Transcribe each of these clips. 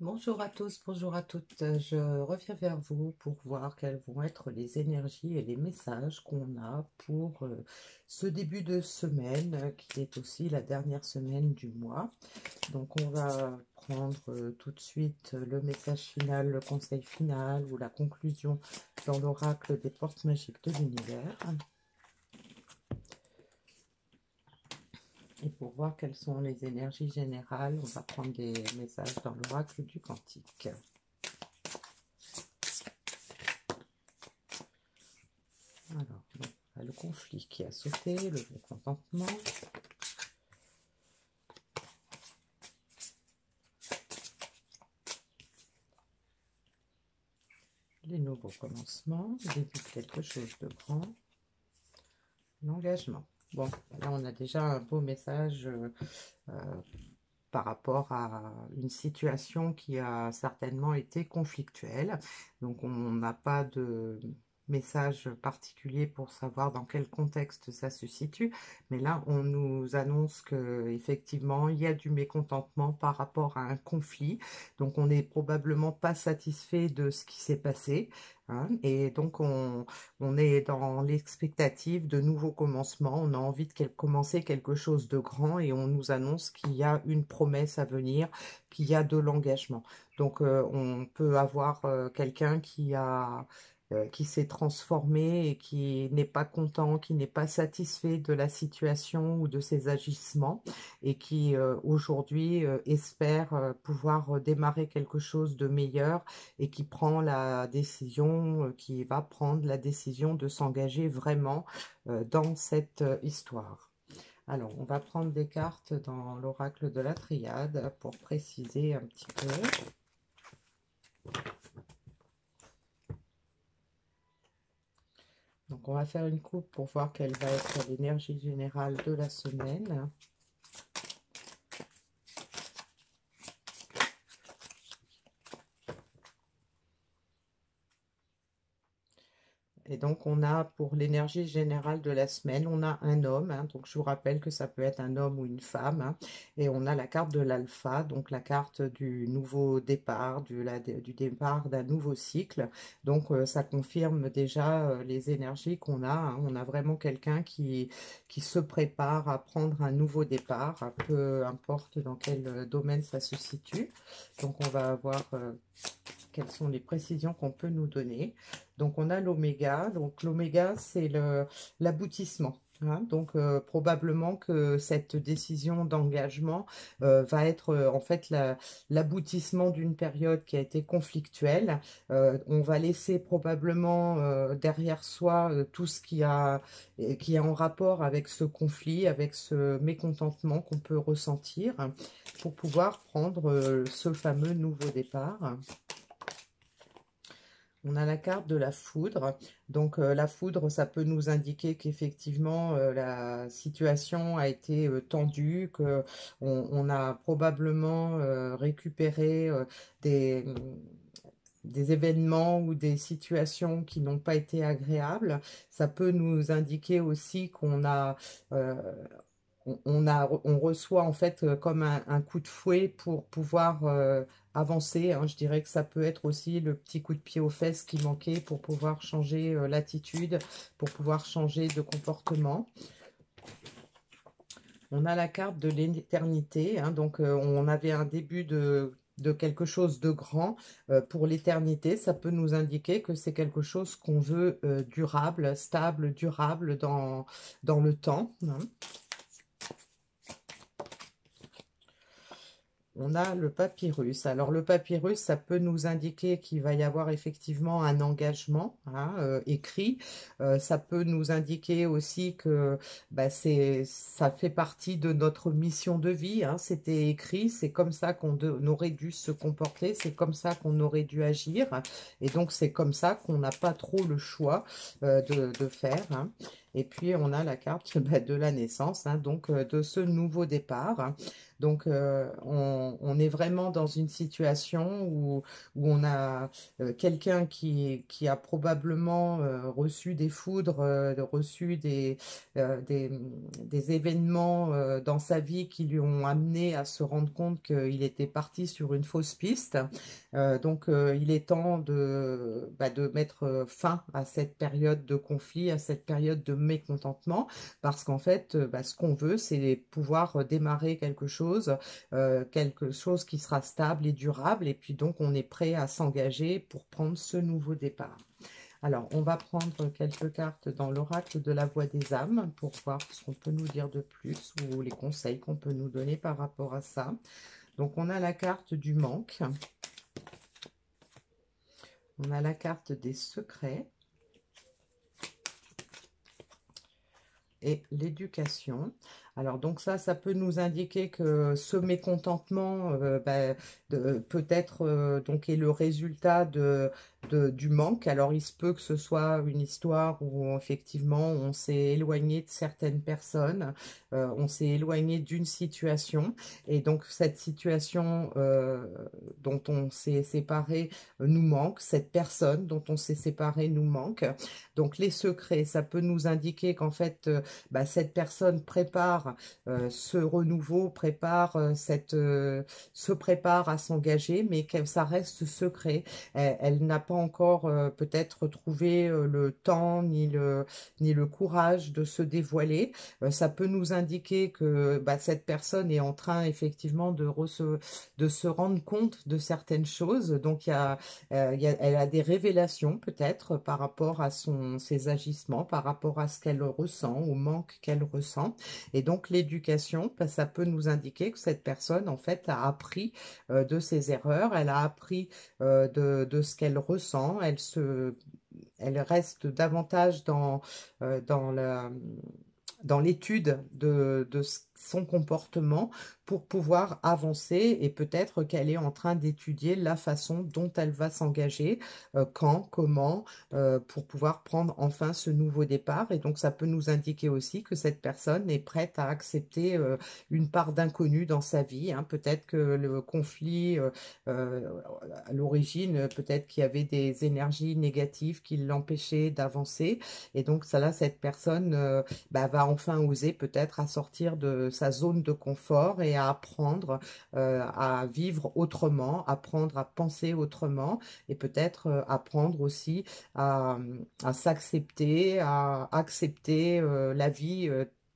Bonjour à tous, bonjour à toutes. Je reviens vers vous pour voir quelles vont être les énergies et les messages qu'on a pour ce début de semaine, qui est aussi la dernière semaine du mois. Donc on va prendre tout de suite le message final, le conseil final ou la conclusion dans l'oracle des portes magiques de l'univers. Et pour voir quelles sont les énergies générales, on va prendre des messages dans l'oracle du quantique. Alors, le conflit qui a sauté, le mécontentement. Les nouveaux commencements, le début de quelque chose de grand, l'engagement. Bon, là on a déjà un beau message par rapport à une situation qui a certainement été conflictuelle. Donc on n'a pas de message particulier pour savoir dans quel contexte ça se situe, mais là on nous annonce que effectivement il y a du mécontentement par rapport à un conflit, donc on n'est probablement pas satisfait de ce qui s'est passé, hein, et donc on est dans l'expectative de nouveaux commencements, on a envie de commencer quelque chose de grand et on nous annonce qu'il y a une promesse à venir, qu'il y a de l'engagement. Donc on peut avoir quelqu'un qui s'est transformé et qui n'est pas content, qui n'est pas satisfait de la situation ou de ses agissements et qui aujourd'hui espère pouvoir démarrer quelque chose de meilleur et qui prend la décision, qui va prendre la décision de s'engager vraiment dans cette histoire. Alors, on va prendre des cartes dans l'oracle de la triade pour préciser un petit peu. Donc, on va faire une coupe pour voir quelle va être l'énergie générale de la semaine. Et donc, on a pour l'énergie générale de la semaine, on a un homme. Hein, donc, je vous rappelle que ça peut être un homme ou une femme. Hein, et on a la carte de l'alpha, donc la carte du nouveau départ, du départ d'un nouveau cycle. Donc, ça confirme déjà les énergies qu'on a. Hein, on a vraiment quelqu'un qui se prépare à prendre un nouveau départ, peu importe dans quel domaine ça se situe. Donc, on va avoir quelles sont les précisions qu'on peut nous donner. Donc, on a l'oméga. Donc, l'oméga, c'est l'aboutissement. Hein. Donc, probablement que cette décision d'engagement va être en fait l'aboutissement d'une période qui a été conflictuelle. On va laisser probablement derrière soi tout ce qui est en rapport avec ce conflit, avec ce mécontentement qu'on peut ressentir pour pouvoir prendre ce fameux nouveau départ. On a la carte de la foudre. Donc la foudre, ça peut nous indiquer qu'effectivement la situation a été tendue, que on a probablement récupéré des événements ou des situations qui n'ont pas été agréables. Ça peut nous indiquer aussi qu'on a on reçoit en fait comme un coup de fouet pour pouvoir avancer. Hein. Je dirais que ça peut être aussi le petit coup de pied aux fesses qui manquait pour pouvoir changer l'attitude, pour pouvoir changer de comportement. On a la carte de l'éternité, hein, donc on avait un début de quelque chose de grand pour l'éternité. Ça peut nous indiquer que c'est quelque chose qu'on veut durable, stable, durable dans le temps. Hein. On a le papyrus. Alors le papyrus, ça peut nous indiquer qu'il va y avoir effectivement un engagement hein, écrit. Ça peut nous indiquer aussi que bah, ça fait partie de notre mission de vie. Hein. C'était écrit, c'est comme ça qu'on aurait dû se comporter, c'est comme ça qu'on aurait dû agir. Et donc c'est comme ça qu'on n'a pas trop le choix de faire. Hein. Et puis on a la carte bah, de la naissance, hein, donc de ce nouveau départ. Hein. Donc, on est vraiment dans une situation où on a quelqu'un qui a probablement reçu des foudres, reçu des événements dans sa vie qui lui ont amené à se rendre compte qu'il était parti sur une fausse piste. Donc, il est temps de mettre fin à cette période de conflit, à cette période de mécontentement, parce qu'en fait, ce qu'on veut, c'est pouvoir démarrer quelque chose qui sera stable et durable, et puis donc on est prêt à s'engager pour prendre ce nouveau départ. Alors, on va prendre quelques cartes dans l'oracle de la voix des âmes pour voir ce qu'on peut nous dire de plus ou les conseils qu'on peut nous donner par rapport à ça. Donc, on a la carte du manque. On a la carte des secrets et l'éducation. Alors donc ça peut nous indiquer que ce mécontentement peut-être donc est le résultat du manque. Alors il se peut que ce soit une histoire où effectivement on s'est éloigné de certaines personnes, on s'est éloigné d'une situation et donc cette situation dont on s'est séparé nous manque, cette personne dont on s'est séparé nous manque. Donc les secrets, ça peut nous indiquer qu'en fait cette personne prépare ce renouveau, se prépare à s'engager, mais que ça reste secret. Elle n'a pas encore peut-être trouvé le temps ni le courage de se dévoiler. Ça peut nous indiquer que cette personne est en train effectivement de se rendre compte de certaines choses. Donc elle a des révélations peut-être par rapport à ses agissements, par rapport à ce qu'elle ressent, au manque qu'elle ressent. Et donc l'éducation, ça peut nous indiquer que cette personne en fait a appris de ses erreurs, elle a appris de ce qu'elle ressent, elle reste davantage dans dans l'étude de son comportement pour pouvoir avancer et peut-être qu'elle est en train d'étudier la façon dont elle va s'engager, quand, comment, pour pouvoir prendre enfin ce nouveau départ. Et donc ça peut nous indiquer aussi que cette personne est prête à accepter une part d'inconnu dans sa vie, hein. Peut-être que le conflit, à l'origine, peut-être qu'il y avait des énergies négatives qui l'empêchaient d'avancer. Et donc ça là, cette personne va enfin oser peut-être à sortir de sa zone de confort et à apprendre à vivre autrement, apprendre à penser autrement et peut-être apprendre aussi à s'accepter, à accepter la vie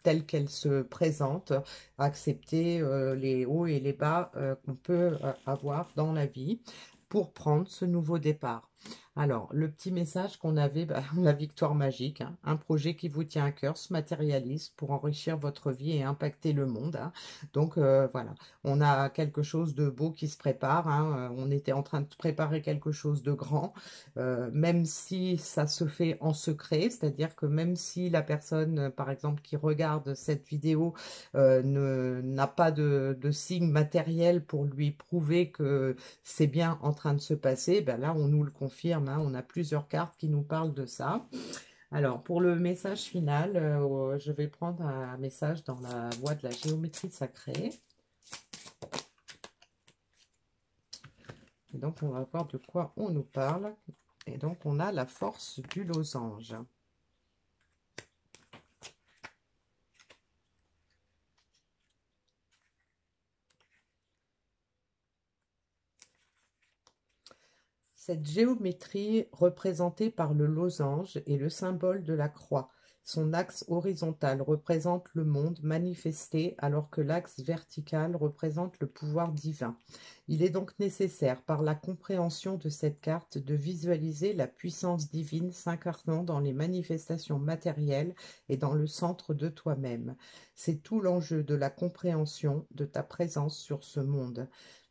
telle qu'elle se présente, accepter les hauts et les bas qu'on peut avoir dans la vie pour prendre ce nouveau départ. Alors, le petit message qu'on avait, la victoire magique, hein, un projet qui vous tient à cœur se matérialise pour enrichir votre vie et impacter le monde, hein. Donc, voilà, on a quelque chose de beau qui se prépare, hein. On était en train de préparer quelque chose de grand, même si ça se fait en secret, c'est-à-dire que même si la personne, par exemple, qui regarde cette vidéo n'a pas de signe matériel pour lui prouver que c'est bien en train de se passer, là, on nous le confirme, hein, on a plusieurs cartes qui nous parlent de ça. Alors, pour le message final, je vais prendre un message dans la voie de la géométrie sacrée. Et donc, on va voir de quoi on nous parle. Et donc, on a la force du losange. Cette géométrie représentée par le losange est le symbole de la croix. Son axe horizontal représente le monde manifesté alors que l'axe vertical représente le pouvoir divin. Il est donc nécessaire, par la compréhension de cette carte, de visualiser la puissance divine s'incarnant dans les manifestations matérielles et dans le centre de toi-même. C'est tout l'enjeu de la compréhension de ta présence sur ce monde.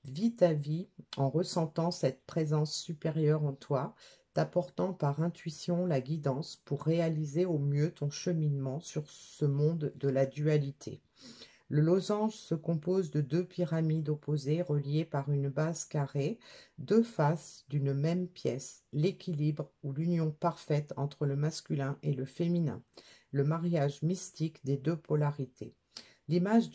Vis ta vie en ressentant cette présence supérieure en toi, t'apportant par intuition la guidance pour réaliser au mieux ton cheminement sur ce monde de la dualité. Le losange se compose de deux pyramides opposées reliées par une base carrée, deux faces d'une même pièce, l'équilibre ou l'union parfaite entre le masculin et le féminin, le mariage mystique des deux polarités. L'image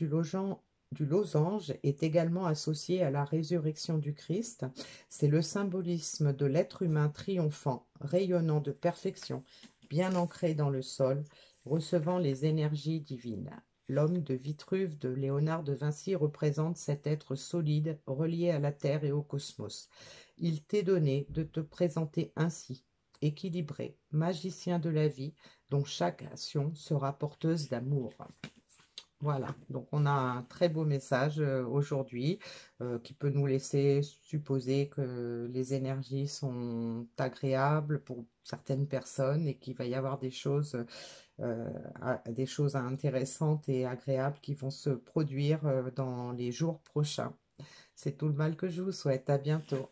du losange est également associé à la résurrection du Christ. C'est le symbolisme de l'être humain triomphant, rayonnant de perfection, bien ancré dans le sol, recevant les énergies divines. L'homme de Vitruve de Léonard de Vinci représente cet être solide, relié à la Terre et au cosmos. Il t'est donné de te présenter ainsi, équilibré, magicien de la vie, dont chaque action sera porteuse d'amour. Voilà, donc on a un très beau message aujourd'hui qui peut nous laisser supposer que les énergies sont agréables pour certaines personnes et qu'il va y avoir des choses intéressantes et agréables qui vont se produire dans les jours prochains. C'est tout le mal que je vous souhaite. À bientôt.